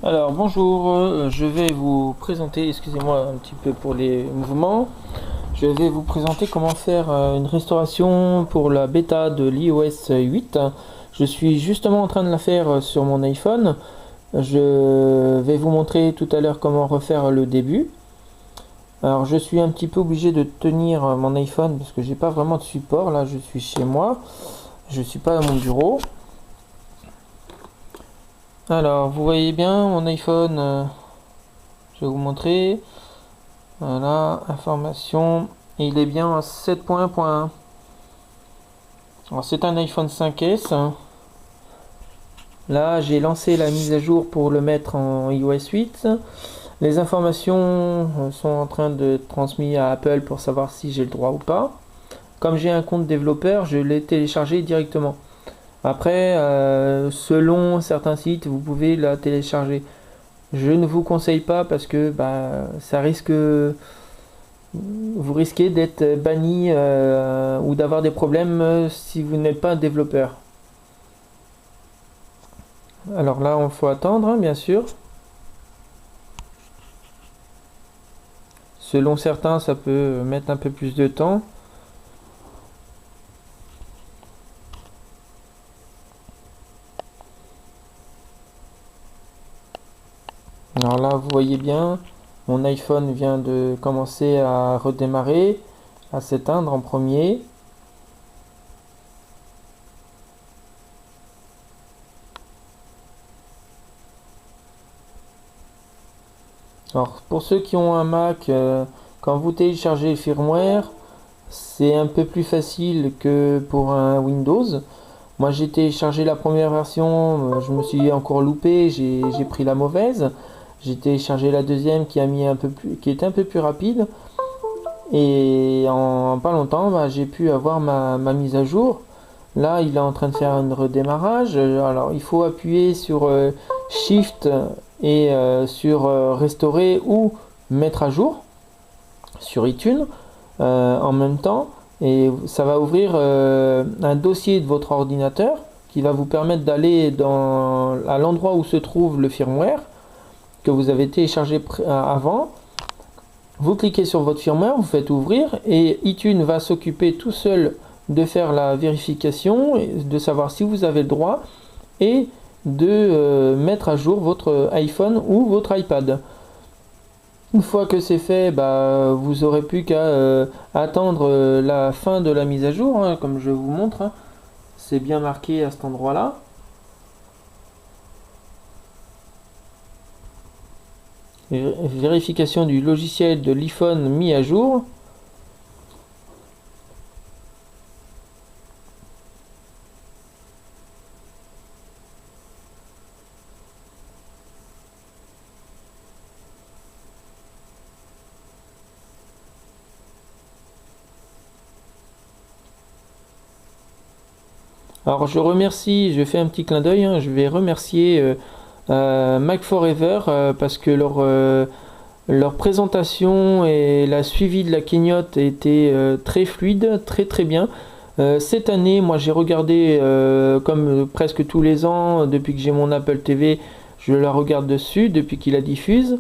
Alors bonjour, je vais vous présenter, excusez-moi un petit peu pour les mouvements, je vais vous présenter comment faire une restauration pour la bêta de l'iOS 8. Je suis justement en train de la faire sur mon iPhone. Je vais vous montrer tout à l'heure comment refaire le début. Alors je suis un petit peu obligé de tenir mon iPhone parce que j'ai pas vraiment de support. Là je suis chez moi, je suis pas à mon bureau. Alors vous voyez bien mon iPhone, je vais vous montrer. Voilà, information, il est bien à 7.1.1. Alors c'est un iPhone 5S. Là j'ai lancé la mise à jour pour le mettre en iOS 8. Les informations sont en train de transmettre à Apple pour savoir si j'ai le droit ou pas. Comme j'ai un compte développeur, je l'ai téléchargé directement. Après, selon certains sites, vous pouvez la télécharger. Je ne vous conseille pas parce que ça risque, vous risquez d'être banni ou d'avoir des problèmes si vous n'êtes pas un développeur. Alors là, il faut attendre, hein, bien sûr. Selon certains, ça peut mettre un peu plus de temps. Alors là, vous voyez bien, mon iPhone vient de commencer à redémarrer, à s'éteindre en premier. Alors pour ceux qui ont un Mac, quand vous téléchargez le firmware, c'est un peu plus facile que pour un Windows. Moi j'ai téléchargé la première version, je me suis encore loupé, j'ai pris la mauvaise. J'ai téléchargé la deuxième qui a mis qui était un peu plus rapide. Et en pas longtemps, j'ai pu avoir ma mise à jour. Là, il est en train de faire un redémarrage. Alors, il faut appuyer sur Shift et sur Restaurer ou Mettre à jour sur iTunes en même temps. Et ça va ouvrir un dossier de votre ordinateur qui va vous permettre d'aller à l'endroit où se trouve le firmware que vous avez téléchargé avant. Vous cliquez sur votre firmware, vous faites ouvrir et iTunes va s'occuper tout seul de faire la vérification, de savoir si vous avez le droit et de mettre à jour votre iPhone ou votre iPad. Une fois que c'est fait, vous aurez plus qu'à attendre la fin de la mise à jour, hein, comme je vous montre. Hein. C'est bien marqué à cet endroit-là. Vérification du logiciel de l'iPhone mis à jour. Alors je fais un petit clin d'œil, hein, je vais remercier Mac Forever parce que leur présentation et la suivi de la keynote était très fluide, très bien. Cette année, moi j'ai regardé comme presque tous les ans, depuis que j'ai mon Apple TV, je la regarde dessus, depuis qu'il la diffuse.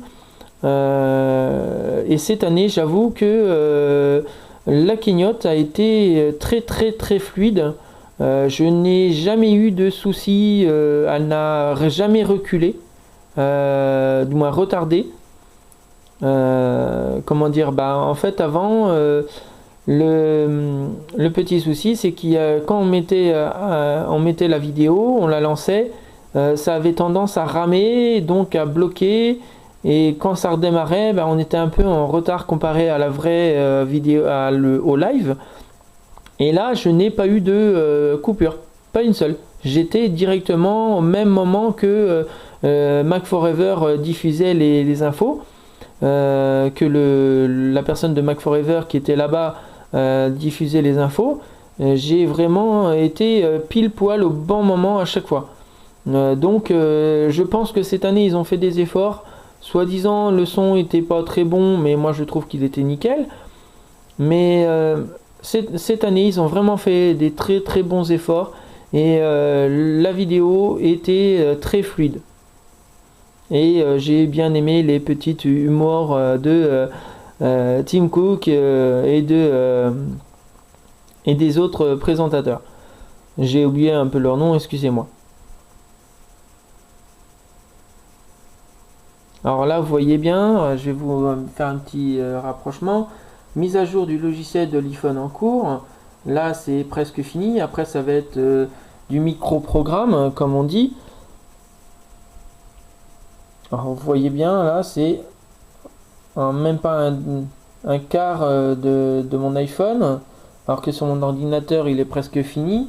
Et cette année, j'avoue que la keynote a été très fluide. Je n'ai jamais eu de soucis, elle n'a jamais reculé, du moins retardé. Comment dire, en fait avant le petit souci c'est quand on mettait la vidéo, on la lançait, ça avait tendance à ramer, donc à bloquer, et quand ça redémarrait, on était un peu en retard comparé à la vraie vidéo, au live. Et là je n'ai pas eu de coupure, pas une seule. J'étais directement au même moment que Mac Forever diffusait les infos. Que la personne de Mac Forever qui était là-bas diffusait les infos, j'ai vraiment été pile poil au bon moment à chaque fois. Donc je pense que cette année ils ont fait des efforts. Soi-disant le son était pas très bon, mais moi je trouve qu'il était nickel. Mais cette année ils ont vraiment fait des très bons efforts et la vidéo était très fluide. Et j'ai bien aimé les petites humours de Tim Cook et des autres présentateurs. J'ai oublié un peu leur nom, excusez-moi. Alors là, vous voyez bien, je vais vous faire un petit rapprochement. Mise à jour du logiciel de l'iPhone en cours. Là, c'est presque fini. Après, ça va être du micro-programme, comme on dit. Alors, vous voyez bien, là, c'est même pas un quart de mon iPhone. Alors que sur mon ordinateur, il est presque fini.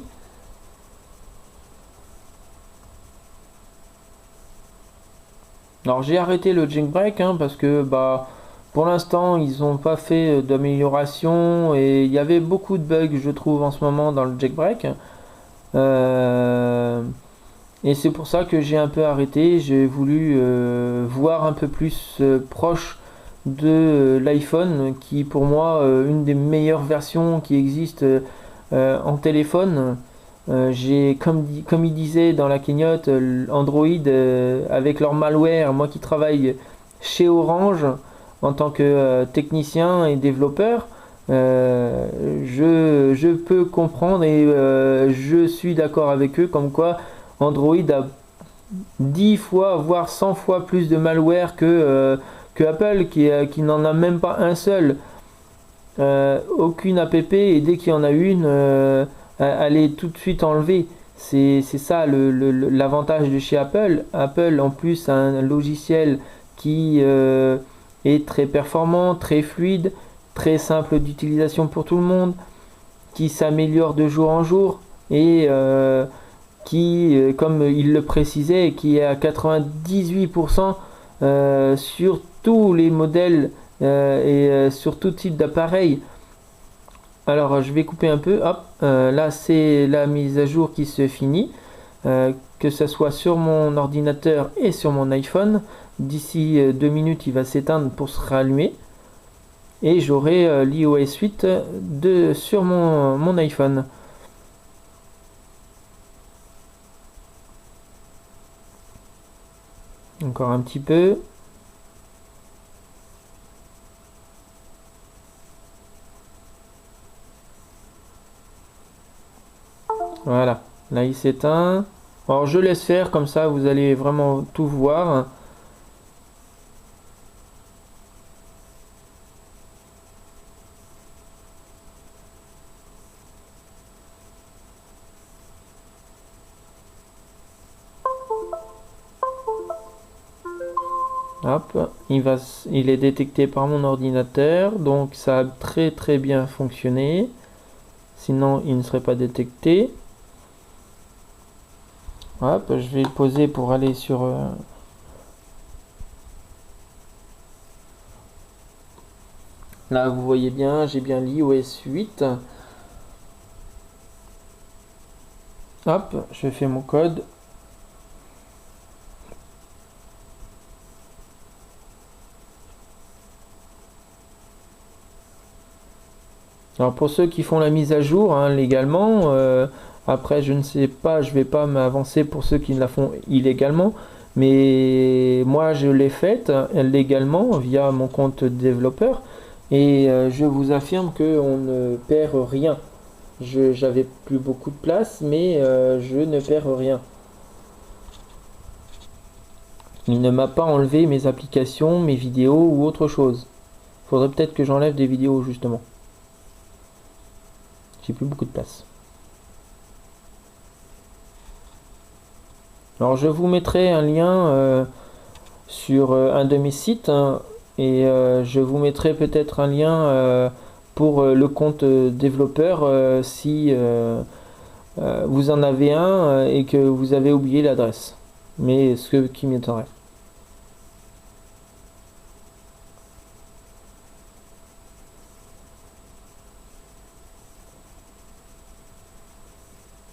Alors j'ai arrêté le jailbreak parce que pour l'instant ils n'ont pas fait d'amélioration et il y avait beaucoup de bugs je trouve en ce moment dans le jailbreak. Et c'est pour ça que j'ai un peu arrêté. J'ai voulu voir un peu plus proche de l'iPhone qui pour moi une des meilleures versions qui existent en téléphone. J'ai comme il disait dans la cagnotte Android avec leur malware, moi qui travaille chez Orange en tant que technicien et développeur, je peux comprendre et je suis d'accord avec eux comme quoi Android a 10 fois voire 100 fois plus de malware que Apple qui n'en a même pas un seul. Aucune app et dès qu'il y en a une elle est tout de suite enlevée. C'est ça l'avantage de chez Apple. Apple en plus a un logiciel qui est très performant, très fluide, très simple d'utilisation pour tout le monde, qui s'améliore de jour en jour et qui, comme il le précisait, qui est à 98% sur tous les modèles et sur tout type d'appareil. Alors je vais couper un peu, hop, là c'est la mise à jour qui se finit, que ce soit sur mon ordinateur et sur mon iPhone. D'ici 2 minutes il va s'éteindre pour se rallumer et j'aurai l'iOS 8 sur mon iPhone. Encore un petit peu. Voilà, là il s'éteint. Alors je laisse faire comme ça, vous allez vraiment tout voir. Hop, il est détecté par mon ordinateur, donc ça a très bien fonctionné. Sinon, il ne serait pas détecté. Hop, je vais le poser pour aller sur... Là, vous voyez bien, j'ai bien l'iOS 8. Hop, je fais mon code. Alors pour ceux qui font la mise à jour légalement, après je ne sais pas, je vais pas m'avancer pour ceux qui la font illégalement, mais moi je l'ai faite légalement via mon compte développeur et je vous affirme que on ne perd rien. J'avais plus beaucoup de place, mais je ne perds rien. Il ne m'a pas enlevé mes applications, mes vidéos ou autre chose. Faudrait peut-être que j'enlève des vidéos justement. J'ai plus beaucoup de place. Alors je vous mettrai un lien sur un de mes sites et je vous mettrai peut-être un lien pour le compte développeur si vous en avez un et que vous avez oublié l'adresse. Mais ce qui m'étonnerait.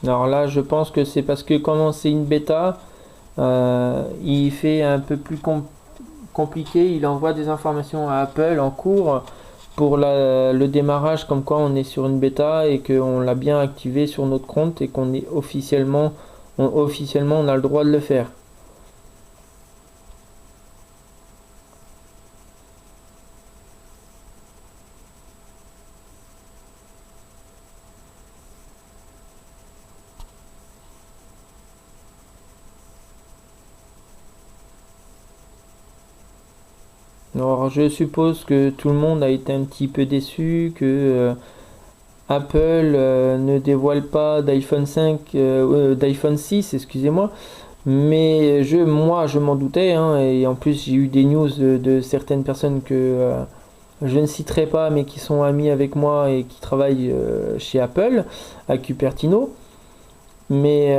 Alors là, je pense que c'est parce que comme c'est une bêta, il fait un peu plus compliqué. Il envoie des informations à Apple en cours pour le démarrage, comme quoi on est sur une bêta et qu'on l'a bien activé sur notre compte et qu'on est officiellement, on a le droit de le faire. Alors je suppose que tout le monde a été un petit peu déçu que Apple ne dévoile pas d'iPhone 5, d'iPhone 6, excusez-moi. Mais moi, je m'en doutais, hein, et en plus, j'ai eu des news de certaines personnes que je ne citerai pas, mais qui sont amis avec moi et qui travaillent chez Apple, à Cupertino. Mais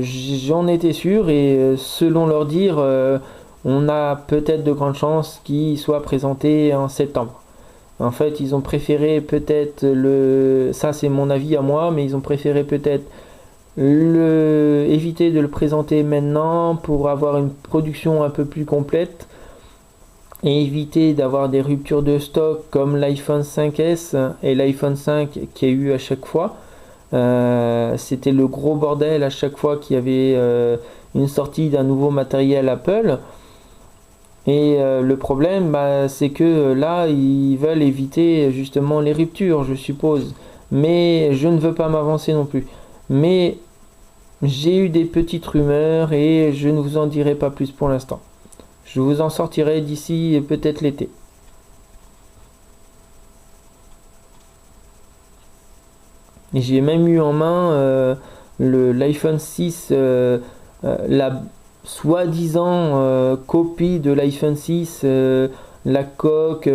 j'en étais sûr, et selon leur dire, on a peut-être de grandes chances qu'il soit présenté en septembre. En fait, ils ont préféré peut-être ça c'est mon avis à moi, mais ils ont préféré peut-être éviter de le présenter maintenant pour avoir une production un peu plus complète et éviter d'avoir des ruptures de stock comme l'iPhone 5S et l'iPhone 5 qu'il y a eu à chaque fois. C'était le gros bordel à chaque fois qu'il y avait une sortie d'un nouveau matériel Apple. Et le problème, c'est que là, ils veulent éviter justement les ruptures, je suppose. Mais je ne veux pas m'avancer non plus. Mais j'ai eu des petites rumeurs et je ne vous en dirai pas plus pour l'instant. Je vous en sortirai d'ici peut-être l'été. Et j'ai même eu en main l'iPhone 6, la soi-disant copie de l'iPhone 6, la coque,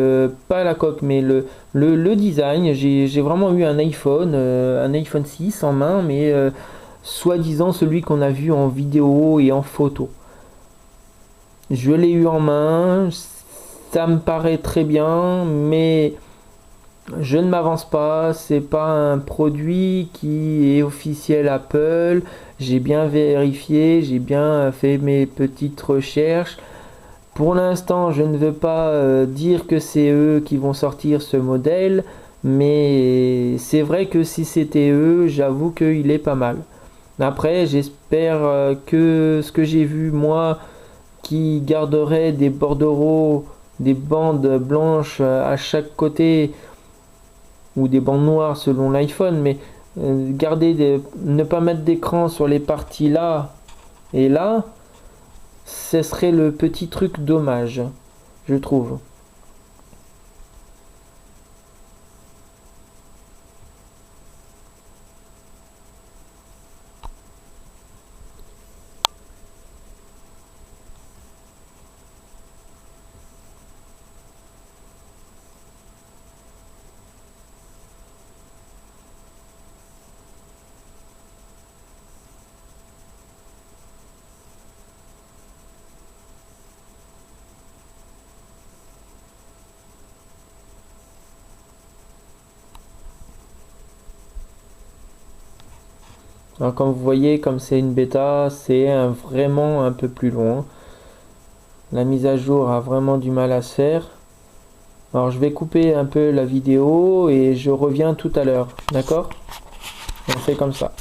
pas la coque, mais le design. J'ai vraiment eu un iPhone 6 en main, mais soi-disant celui qu'on a vu en vidéo et en photo. Je l'ai eu en main, ça me paraît très bien, mais je ne m'avance pas, c'est pas un produit qui est officiel Apple. J'ai bien vérifié, j'ai bien fait mes petites recherches. Pour l'instant, je ne veux pas dire que c'est eux qui vont sortir ce modèle, mais c'est vrai que si c'était eux, j'avoue qu'il est pas mal. Après, j'espère que ce que j'ai vu moi, qui garderait des bordereaux, des bandes blanches à chaque côté, ou des bandes noires selon l'iPhone, mais ne pas mettre d'écran sur les parties là et là, ce serait le petit truc dommage, je trouve. Alors comme vous voyez, comme c'est une bêta, c'est vraiment un peu plus long. La mise à jour a vraiment du mal à se faire. Alors je vais couper un peu la vidéo et je reviens tout à l'heure. D'accord? On fait comme ça.